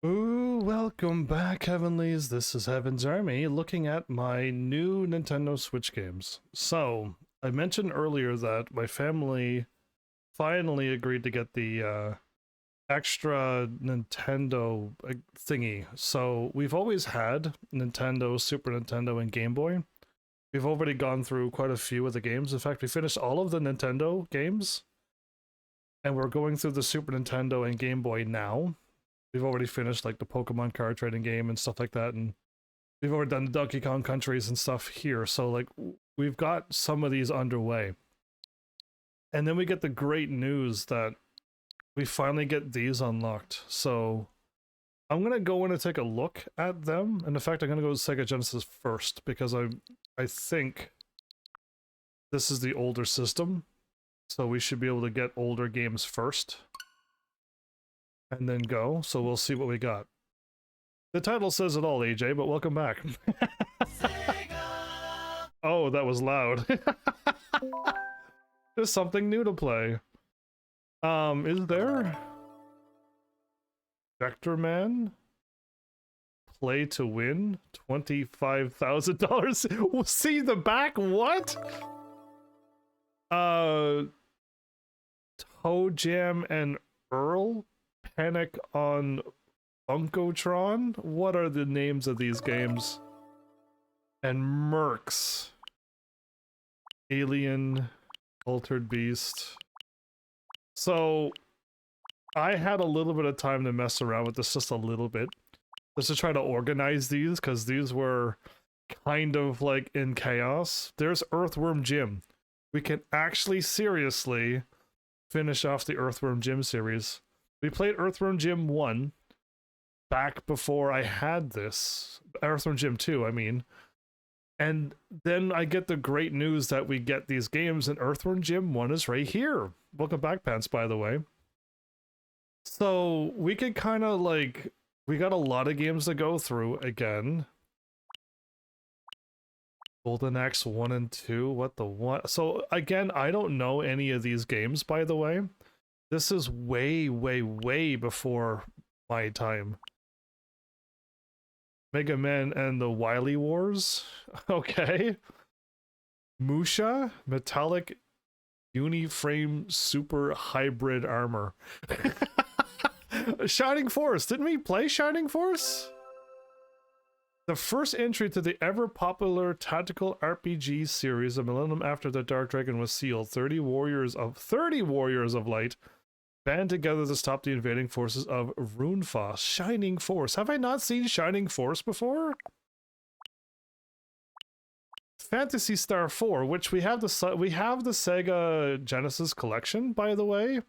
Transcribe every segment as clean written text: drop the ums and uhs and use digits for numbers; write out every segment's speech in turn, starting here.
Ooh, welcome back, Heavenlies. This is Heaven's Army, looking at my new Nintendo Switch games. So, I mentioned earlier that my family finally agreed to get the extra Nintendo thingy. So, we've always had Nintendo, Super Nintendo, and Game Boy. We've already gone through quite a few of the games. In fact, we finished all of the Nintendo games, and we're going through the Super Nintendo and Game Boy now. We've already finished like the Pokemon card trading game and stuff like that, and we've already done the Donkey Kong Countries and stuff here. So like we've got some of these underway. And then we get the great news that we finally get these unlocked. So I'm gonna go in and take a look at them. And in fact, I'm gonna go to Sega Genesis first because I think this is the older system. So we should be able to get older games first. And then go, so we'll see what we got. The title says it all, AJ, but welcome back. Oh, that was loud. There's something new to play. Is there? Vector Man? Play to win? $25,000? See the back? What? Toe Jam and Earl? Panic on Bunkotron? What are the names of these games? And Mercs. Alien, Altered Beast. So, I had a little bit of time to mess around with this, just a little bit. Just to try to organize these, because these were kind of like in chaos. There's Earthworm Jim. We can actually seriously finish off the Earthworm Jim series. We played Earthworm Jim 1 back before I had this. Earthworm Jim 2, I mean. And then I get the great news that we get these games, and Earthworm Jim 1 is right here. Welcome back, Pants, by the way. So we could kind of like... We got a lot of games to go through again. Golden Axe 1 and 2, what the what? So again, I don't know any of these games, by the way. This is way, way, way before my time. Mega Man and the Wily Wars? Okay. Musha? Metallic Uniframe Super Hybrid Armor. Shining Force! Didn't we play Shining Force? The first entry to the ever-popular tactical RPG series a millennium after the Dark Dragon was sealed. 30 warriors of light band together to stop the invading forces of Runefoss. Shining Force. Have I not seen Shining Force before? Phantasy Star 4, which we have the Sega Genesis collection, by the way.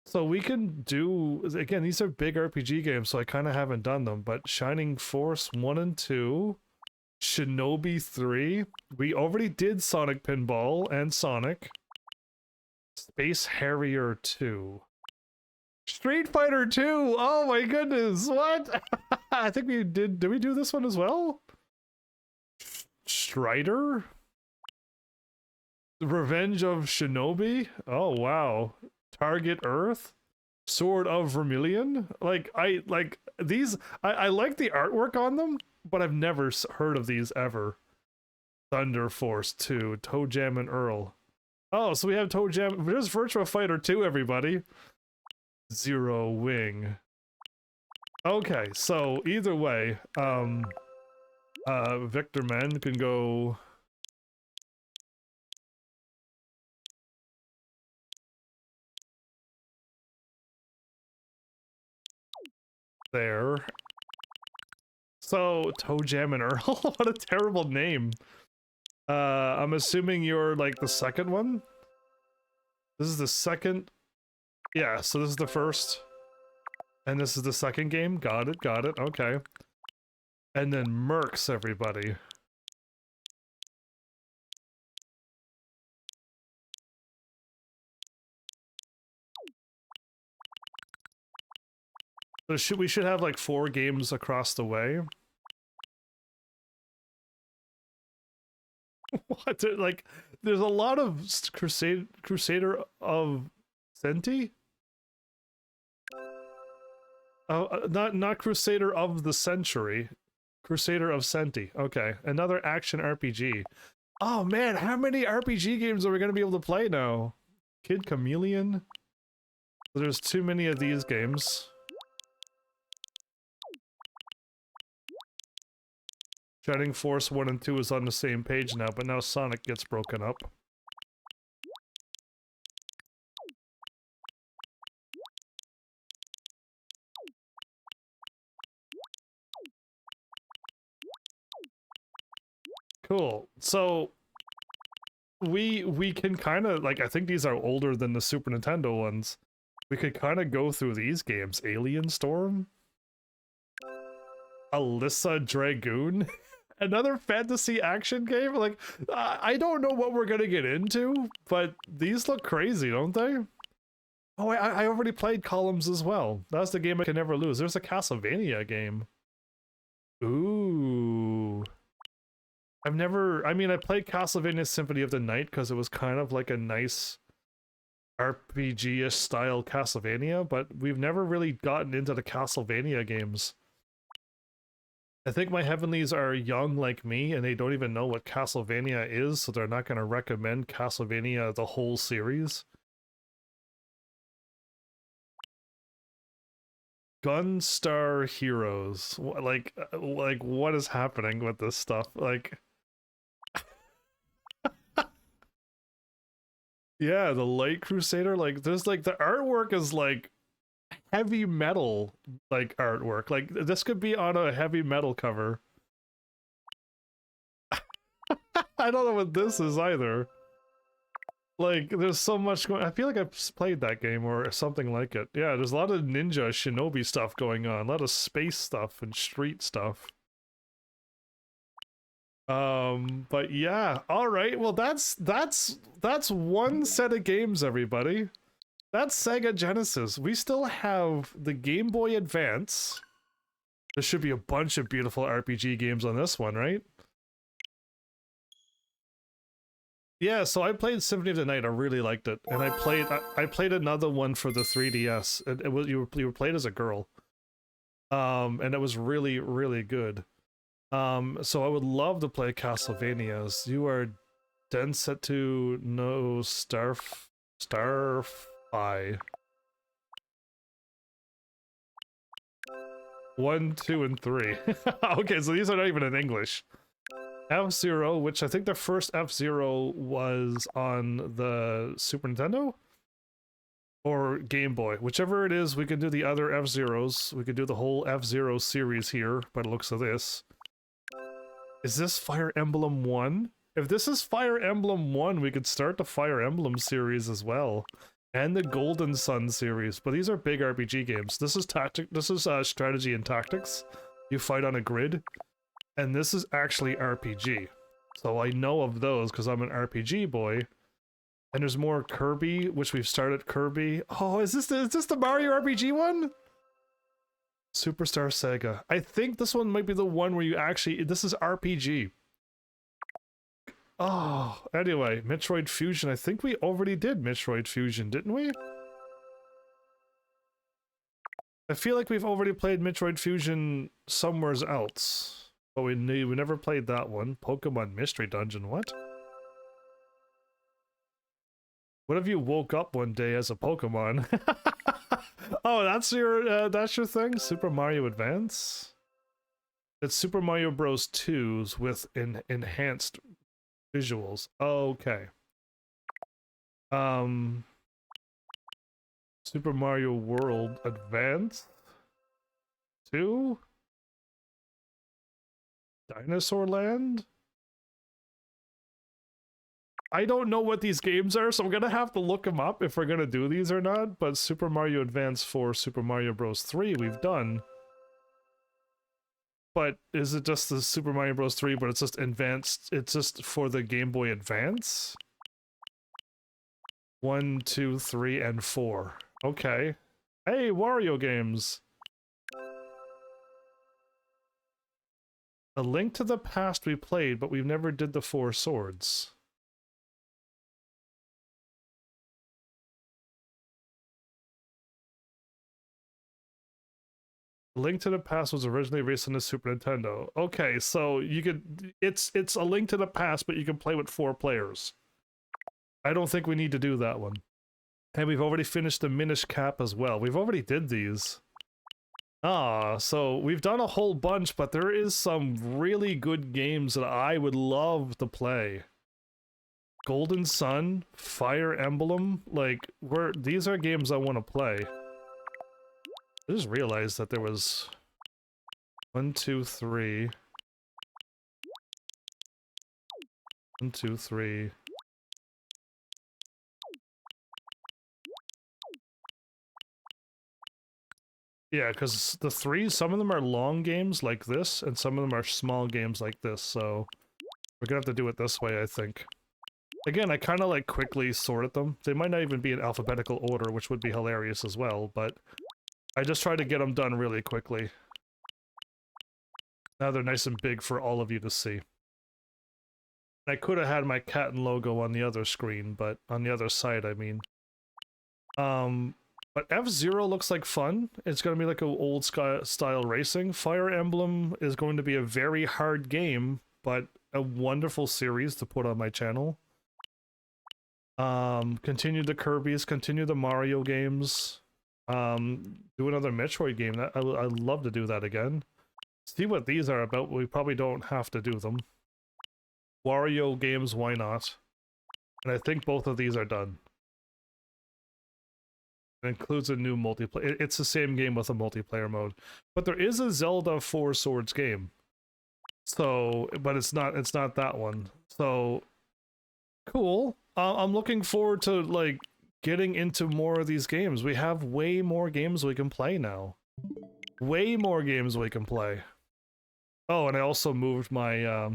So we can do, again, these are big RPG games, so I kind of haven't done them, but Shining Force 1 and 2, Shinobi 3, we already did Sonic Pinball and Sonic. Space Harrier 2. Street Fighter 2! Oh my goodness, what? I think we did we do this one as well? Strider? Revenge of Shinobi? Oh wow. Target Earth? Sword of Vermilion? Like, I like the artwork on them, but I've never heard of these ever. Thunder Force 2, Toe Jam and Earl. Oh, so we have Toe Jam. There's Virtua Fighter 2, everybody. Zero Wing. Okay, so either way, Victor Men can go... there. So, Toe Jam and Earl? What a terrible name. I'm assuming you're like the second one? This is the second... Yeah, so this is the first. And this is the second game? Got it, okay. And then Mercs, everybody. So we should have like 4 games across the way. What? Like, there's a lot of Crusader of Senti? Oh, not Crusader of the Century. Crusader of Senti. Okay, another action RPG. Oh man, how many RPG games are we gonna be able to play now? Kid Chameleon? There's too many of these games. Shining Force 1 and 2 is on the same page now, but now Sonic gets broken up. Cool. So we can kind of like, I think these are older than the Super Nintendo ones. We could kind of go through these games. Alien Storm, Alyssa Dragoon, another fantasy action game. Like, I don't know what we're gonna get into, but these look crazy, don't they? Oh, I already played Columns as well. That's the game I can never lose. There's a Castlevania game. Ooh. I've never, I mean, I played Castlevania Symphony of the Night because it was kind of like a nice RPG-ish style Castlevania, but we've never really gotten into the Castlevania games. I think my Heavenlies are young like me, and they don't even know what Castlevania is, so they're not going to recommend Castlevania the whole series. Gunstar Heroes. Like what is happening with this stuff? Like... Yeah, the Light Crusader, like, there's, like, the artwork is, like, heavy metal, like, artwork. Like, this could be on a heavy metal cover. I don't know what this is, either. Like, there's so much going... I feel like I've played that game, or something like it. Yeah, there's a lot of ninja shinobi stuff going on. A lot of space stuff and street stuff. But yeah, alright, well that's one set of games, everybody. That's Sega Genesis. We still have the Game Boy Advance. There should be a bunch of beautiful RPG games on this one, right? Yeah, so I played Symphony of the Night. I really liked it, and I played another one for the 3DS. It was you were played as a girl, and it was really really good. So I would love to play Castlevanias. You are Densetsu no Starfy. 1, 2, and 3. Okay, so these are not even in English. F-Zero, which I think the first F-Zero was on the Super Nintendo? Or Game Boy. Whichever it is, we can do the other F-Zeros. We could do the whole F-Zero series here, by the looks of this. Is this Fire Emblem 1? If this is Fire Emblem 1, we could start the Fire Emblem series as well. And the Golden Sun series. But these are big RPG games. This is strategy and tactics. You fight on a grid. And this is actually RPG. So I know of those because I'm an RPG boy. And there's more Kirby, which we've started Kirby. Oh, is this the Mario RPG one? Superstar Sega. I think this one might be the one where you actually... This is RPG. Oh, anyway, Metroid Fusion. I think we already did Metroid Fusion, didn't we? I feel like we've already played Metroid Fusion somewhere else. But we never played that one. Pokemon Mystery Dungeon, what? What if you woke up one day as a Pokemon? Oh, that's your thing? Super Mario Advance? It's Super Mario Bros. 2's with enhanced visuals. Okay. Super Mario World Advance 2? Dinosaur Land? I don't know what these games are, so I'm gonna have to look them up if we're gonna do these or not, but Super Mario Advance 4, Super Mario Bros. 3 we've done. But is it just the Super Mario Bros. 3, but it's just advanced, it's just for the Game Boy Advance? 1, 2, 3, and 4. Okay. Hey, Wario games! A Link to the Past we played, but we never did the 4 Swords. Link to the Past was originally released on the Super Nintendo. Okay, so you could it's a Link to the Past, but you can play with 4 players. I don't think we need to do that one. And we've already finished the Minish Cap as well. We've already did these. Ah, so we've done a whole bunch, but there is some really good games that I would love to play. Golden Sun, Fire Emblem, like, these are games I want to play. I just realized that there was 1, 2, 3. 1, 2, 3. Yeah, because the 3, some of them are long games like this, and some of them are small games like this, so we're gonna have to do it this way, I think. Again, I kind of like quickly sorted them. They might not even be in alphabetical order, which would be hilarious as well, but I just try to get them done really quickly. Now they're nice and big for all of you to see. I could have had my cat and logo on the other screen, but on the other side, I mean. But F-Zero looks like fun. It's going to be like an old style racing. Fire Emblem is going to be a very hard game, but a wonderful series to put on my channel. Continue the Kirby's, continue the Mario games. Do another Metroid game. I'd love to do that again. See what these are about. We probably don't have to do them. Wario games, why not? And I think both of these are done. It includes a new multiplayer. It's the same game with a multiplayer mode, but there is a Zelda Four Swords game. So, but it's not that one. So, cool. I'm looking forward to like getting into more of these games. We have way more games we can play now. Way more games we can play. Oh, and I also moved my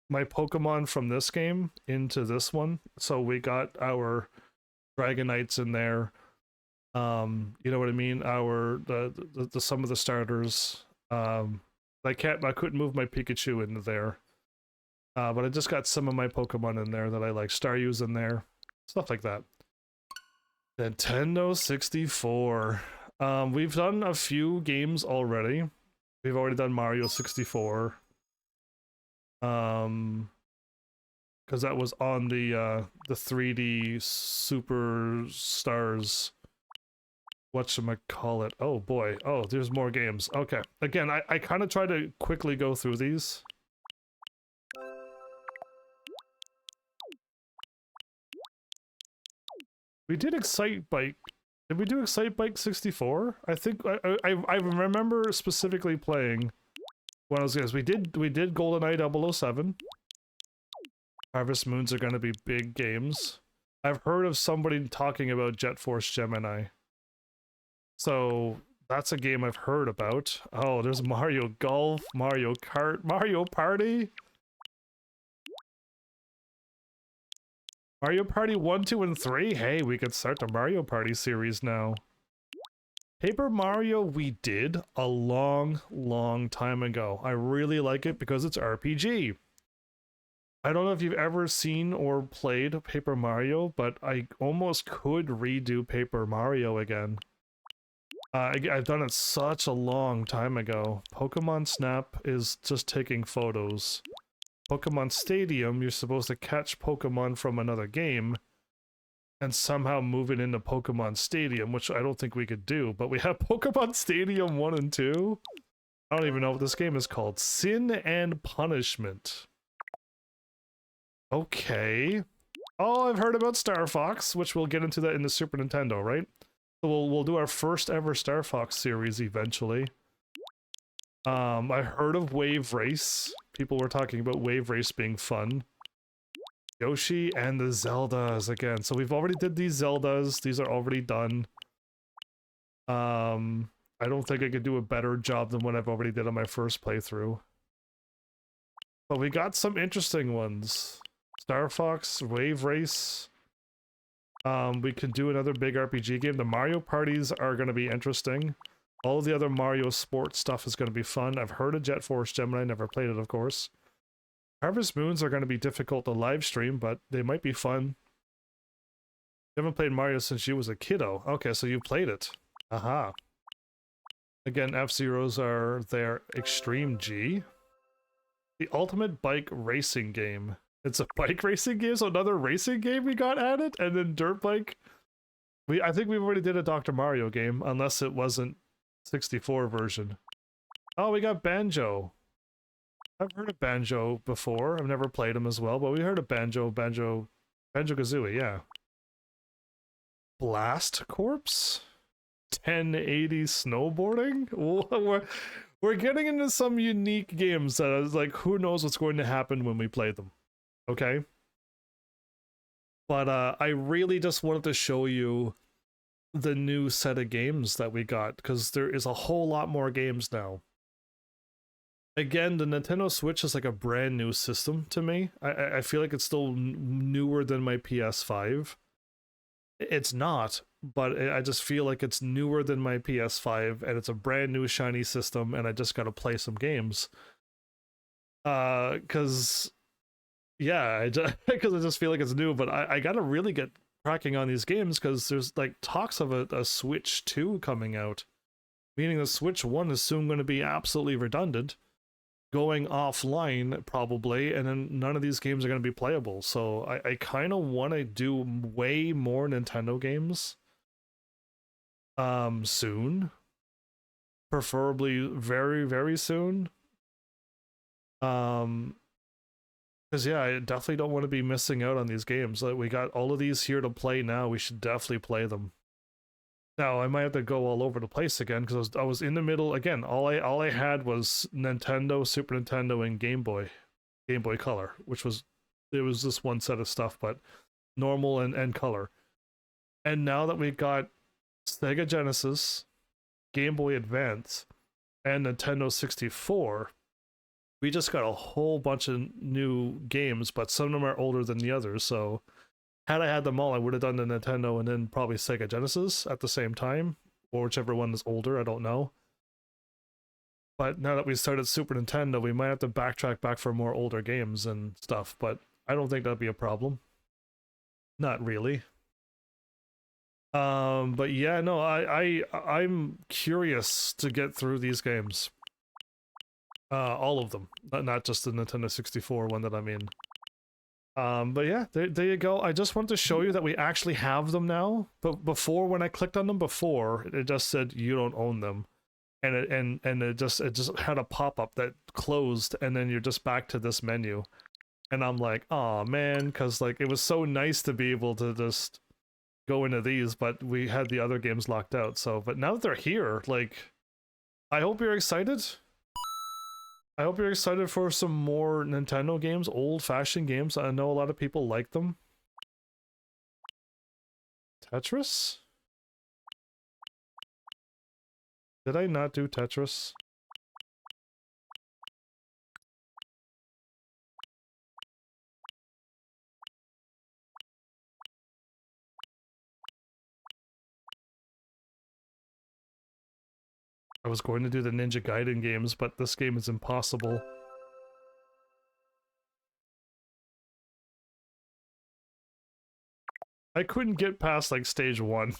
my Pokemon from this game into this one. So we got our Dragonites in there. You know what I mean? Our the some of the starters. I couldn't move my Pikachu into there. But I just got some of my Pokemon in there that I like. Staryu's in there. Stuff like that. Nintendo 64. We've done a few games already. We've already done Mario 64. Because that was on the 3D Superstars. Whatchamacallit. Oh boy. Oh, there's more games. Okay. Again, I kind of try to quickly go through these. We did Excite Bike. Did we do Excite Bike 64? I think I remember specifically playing when I was guys. We did GoldenEye 007. Harvest Moons are gonna be big games. I've heard of somebody talking about Jet Force Gemini. So that's a game I've heard about. Oh, there's Mario Golf, Mario Kart, Mario Party. Mario Party 1, 2, and 3? Hey, we could start the Mario Party series now. Paper Mario we did a long time ago. I really like it because it's RPG. I don't know if you've ever seen or played Paper Mario, but I almost could redo Paper Mario again. I've done it such a long time ago. Pokemon Snap is just taking photos. Pokemon Stadium, you're supposed to catch Pokemon from another game and somehow move it into Pokemon Stadium, which I don't think we could do, but we have Pokemon Stadium 1 and 2. I don't even know what this game is called. Sin and Punishment. Okay. Oh, I've heard about Star Fox, which we'll get into that in the Super Nintendo, right? So we'll do our first ever Star Fox series eventually. I heard of Wave Race. People were talking about Wave Race being fun. Yoshi and the Zeldas again. So we've already did these Zeldas. These are already done. I don't think I could do a better job than what I've already did on my first playthrough. But we got some interesting ones. Star Fox, Wave Race. We could do another big RPG game. The Mario parties are going to be interesting. All the other Mario sports stuff is going to be fun. I've heard of Jet Force Gemini, never played it, of course. Harvest Moons are going to be difficult to live stream, but they might be fun. You haven't played Mario since you was a kiddo. Okay, so you played it. Aha. Again, F-Zeros are their Extreme G. The ultimate bike racing game. It's a bike racing game, so another racing game we got added, and then dirt bike. I think we already did a Dr. Mario game, unless it wasn't 64 version. Oh, we got Banjo. I've heard of Banjo before. I've never played him as well, but we heard of Banjo-Kazooie, yeah. Blast Corpse? 1080 snowboarding? We're getting into some unique games that is like, who knows what's going to happen when we play them. Okay? But I really just wanted to show you the new set of games that we got, because there is a whole lot more games now. Again, the Nintendo Switch is like a brand new system to me. I feel like it's still newer than my PS5. It's not, but I just feel like it's newer than my PS5, and it's a brand new shiny system, and I just gotta play some games. Cause yeah, because I just feel like it's new, but I gotta really get cracking on these games, because there's like talks of a Switch 2 coming out, meaning the Switch 1 is soon going to be absolutely redundant, going offline probably, and then none of these games are going to be playable. So I kind of want to do way more Nintendo games soon, preferably very, very soon. Because yeah, I definitely don't want to be missing out on these games. Like, we got all of these here to play now. We should definitely play them. Now I might have to go all over the place again, because I was in the middle again. All I had was Nintendo, Super Nintendo, and Game Boy Color, which was, it was this one set of stuff, but normal and color. And now that we got Sega Genesis, Game Boy Advance, and Nintendo 64, we just got a whole bunch of new games, but some of them are older than the others. So had I had them all, I would have done the Nintendo and then probably Sega Genesis at the same time, or whichever one is older, I don't know. But now that we started Super Nintendo, we might have to backtrack back for more older games and stuff, but I don't think that'd be a problem. Not really. But yeah, no, I'm curious to get through these games. All of them, not just the Nintendo 64 one that I'm in. But yeah, there you go. I just want to show you that we actually have them now. But before, when I clicked on them before, it just said you don't own them, and it just had a pop-up that closed, and then you're just back to this menu. And I'm like, oh man, because like it was so nice to be able to just go into these, but we had the other games locked out. So, but now that they're here, like, I hope you're excited. I hope you're excited for some more Nintendo games, old-fashioned games. I know a lot of people like them. Tetris? Did I not do Tetris? I was going to do the Ninja Gaiden games, but this game is impossible. I couldn't get past like stage 1.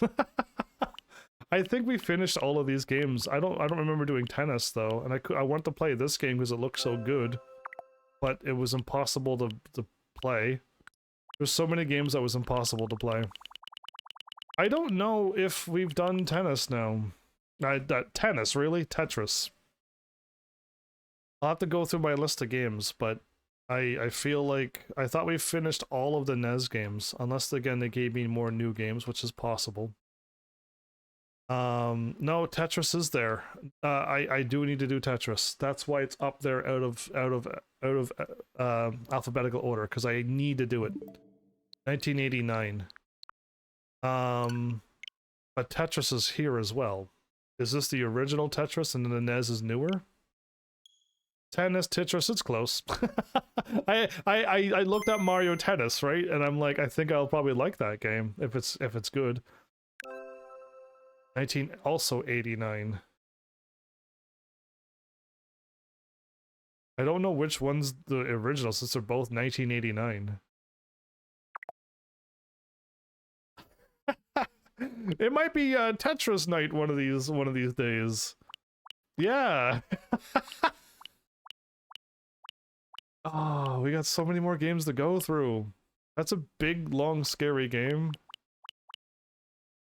I think we finished all of these games. I don't remember doing tennis though, and I want to play this game because it looks so good, but it was impossible to play. There's so many games that was impossible to play. I don't know if we've done tennis now. Tennis, really? Tetris. I'll have to go through my list of games, but I feel like I thought we finished all of the NES games, unless again they gave me more new games, which is possible. No, Tetris is there. I do need to do Tetris. That's why it's up there out of alphabetical order, because I need to do it. 1989. But Tetris is here as well. Is this the original Tetris and then the NES is newer? Tennis, Tetris, it's close. I looked up Mario Tennis, right? And I'm like, I think I'll probably like that game if it's good. Also 89. I don't know which one's the original since they're both 1989. It might be Tetris night one of these days. Yeah. Oh, we got so many more games to go through. That's a big, long, scary game.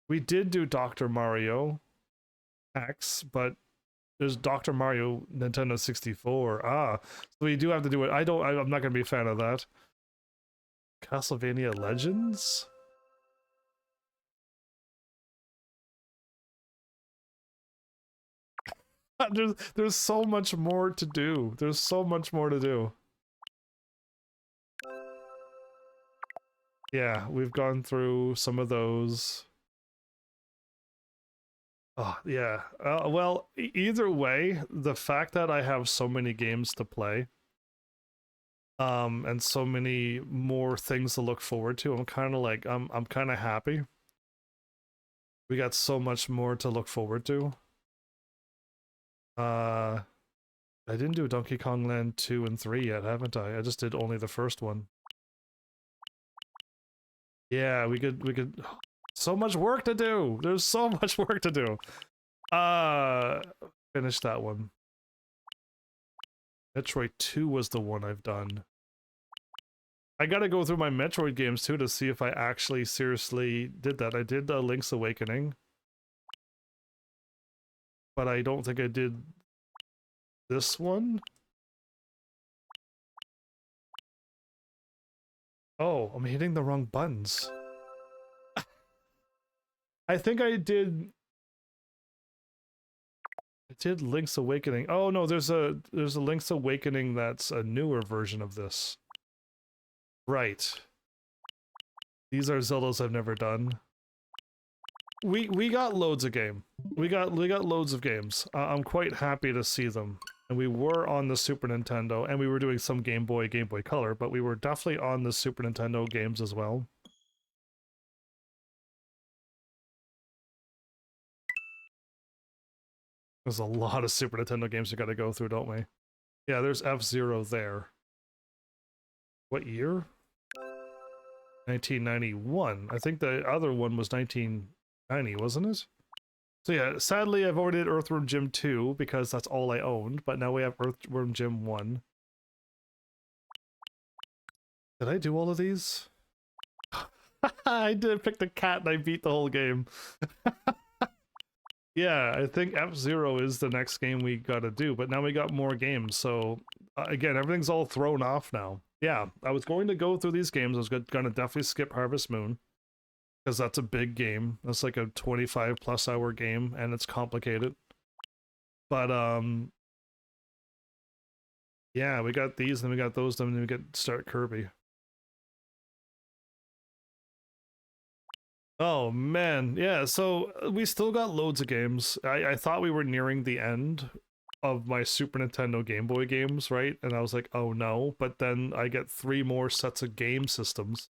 We did do Dr. Mario X, but there's Dr. Mario Nintendo 64. Ah, so we do have to do it. I'm not gonna be a fan of that. Castlevania Legends? There's so much more to do. There's so much more to do. Yeah, we've gone through some of those. Oh, yeah. Well, either way, the fact that I have so many games to play, and so many more things to look forward to, I'm kind of like, I'm kind of happy. We got so much more to look forward to. I didn't do Donkey Kong Land 2 and 3 yet, haven't I? I just did only the first one. Yeah, we could so much work to do. There's so much work to do. Finish that one. Metroid 2 was the one I've done. I gotta go through my Metroid games too to see if I actually seriously did that. I did Link's Awakening, but I don't think I did this one. Oh, I'm hitting the wrong buttons. I think I did Link's Awakening. Oh no, there's a Link's Awakening that's a newer version of this. Right. These are Zeldas I've never done. We got loads of game. We got loads of games. I'm quite happy to see them. And we were on the Super Nintendo, and we were doing some Game Boy Color, but we were definitely on the Super Nintendo games as well. There's a lot of Super Nintendo games we gotta go through, don't we? Yeah, there's F-Zero there. What year? 1991. I think the other one was 1990, wasn't it? So yeah, sadly I've already did Earthworm Jim 2 because that's all I owned, but now we have Earthworm Jim 1. Did I do all of these? I did pick the cat and I beat the whole game. Yeah, I think F-Zero is the next game we gotta do, but now we got more games, so again, everything's all thrown off now. Yeah, I was going to go through these games. I was gonna definitely skip Harvest Moon, because that's a big game. That's like a 25+ hour game, and it's complicated. But yeah, we got these, then we got those, then we get start Kirby. Oh man, yeah, so we still got loads of games. I thought we were nearing the end of my Super Nintendo Game Boy games, right? And I was like, oh no, but then I get 3 more sets of game systems.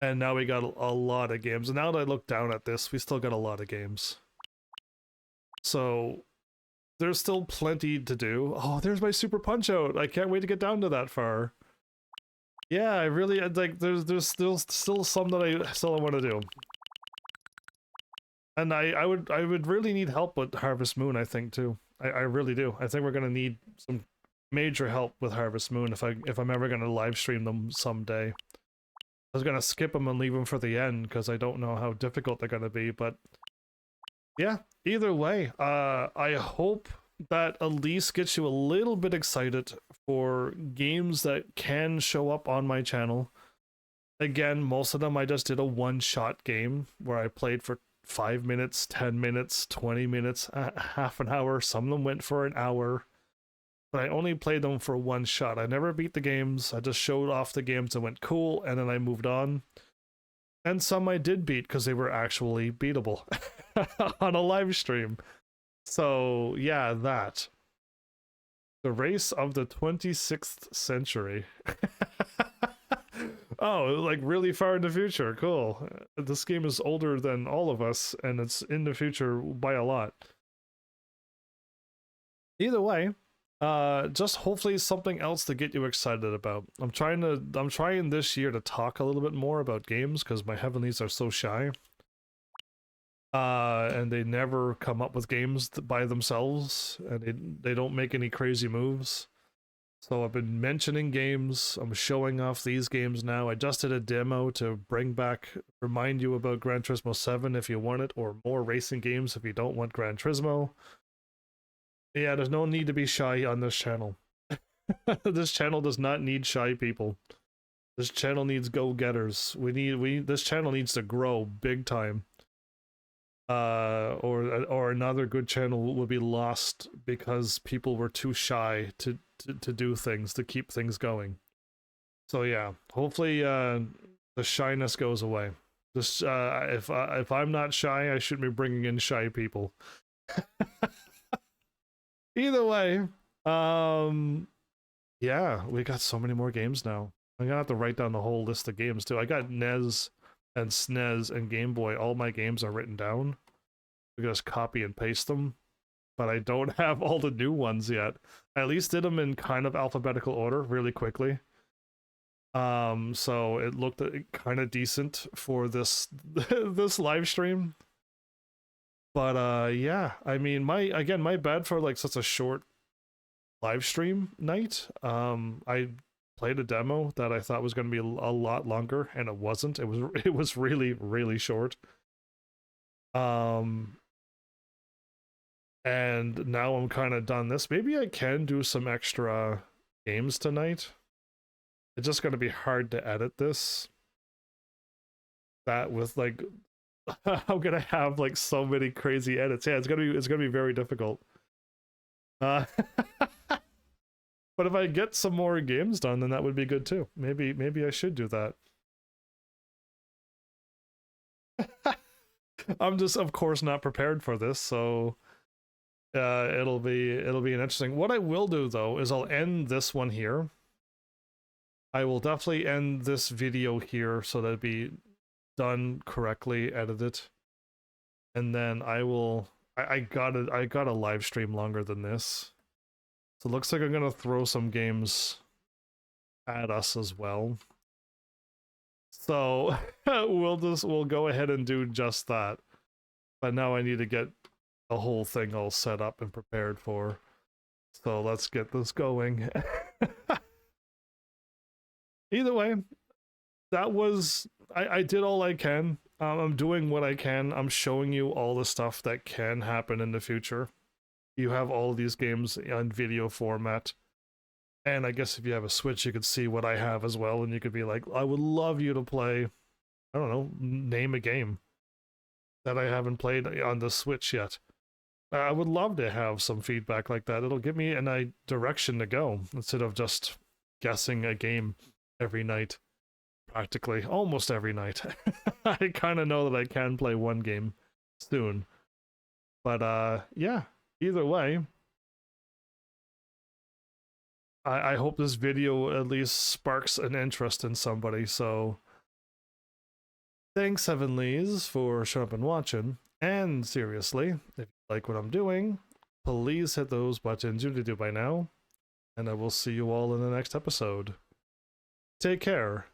And now we got a lot of games. And now that I look down at this, we still got a lot of games. So there's still plenty to do. Oh, there's my Super Punch-Out! I can't wait to get down to that far. Yeah, I really like. There's still some that I still want to do, and I would really need help with Harvest Moon. I think too. I really do. I think we're gonna need some major help with Harvest Moon if I'm ever gonna live stream them someday. I was gonna skip them and leave them for the end because I don't know how difficult they're gonna be, but yeah. Either way, I hope that at least gets you a little bit excited for games that can show up on my channel. Again, most of them I just did a one-shot game where I played for 5 minutes, 10 minutes, 20 minutes, half an hour. Some of them went for an hour, but I only played them for one shot. I never beat the games. I just showed off the games and went cool, and then I moved on. And some I did beat because they were actually beatable on a live stream. So yeah, that. The race of the 26th century. Oh, like really far in the future. Cool. This game is older than all of us, and it's in the future by a lot. Either way, just hopefully something else to get you excited about. I'm trying this year to talk a little bit more about games because my heavenlies are so shy. And they never come up with games by themselves, and they don't make any crazy moves. So I've been mentioning games. I'm showing off these games now. I just did a demo to remind you about Gran Turismo 7 if you want it, or more racing games if you don't want Gran Turismo. Yeah, there's no need to be shy on this channel. This channel does not need shy people. This channel needs go-getters. This channel needs to grow big time. Or another good channel will be lost because people were too shy to do things, to keep things going. So yeah, hopefully the shyness goes away. Just if I'm not shy, I shouldn't be bringing in shy people. Either way, yeah, we got so many more games now. I'm gonna have to write down the whole list of games too. I got NES and SNES and Game Boy. All my games are written down. We just copy and paste them, but I don't have all the new ones yet. I at least did them in kind of alphabetical order really quickly. So it looked kind of decent for this this live stream. But yeah, I mean, my bad for like such a short live stream night. I played a demo that I thought was going to be a lot longer, and it wasn't. It was really short. And now I'm kind of done this. Maybe I can do some extra games tonight. It's just going to be hard to edit this. That with like, I'm gonna have like so many crazy edits. Yeah, it's gonna be very difficult. But if I get some more games done, then that would be good too. Maybe I should do that. I'm just, of course, not prepared for this, so it'll be an interesting. What I will do though is I'll end this one here. I will definitely end this video here so that it be done correctly, edited, and then I got a live stream longer than this, so it looks like I'm gonna throw some games at us as well. So we'll go ahead and do just that. But now I need to get the whole thing all set up and prepared for. So let's get this going. Either way, that was I did all I can. I'm doing what I can. I'm showing you all the stuff that can happen in the future. You have all these games on video format. And I guess if you have a Switch, you could see what I have as well, and you could be like, I would love you to play, I don't know, name a game that I haven't played on the Switch yet. I would love to have some feedback like that. It'll give me a direction to go, instead of just guessing a game every night. Practically, almost every night. I kind of know that I can play one game soon. But yeah, either way, I hope this video at least sparks an interest in somebody, so thanks, Heavenlies, for showing up and watching. And seriously, if you like what I'm doing, please hit those buttons you need to do by now, and I will see you all in the next episode. Take care.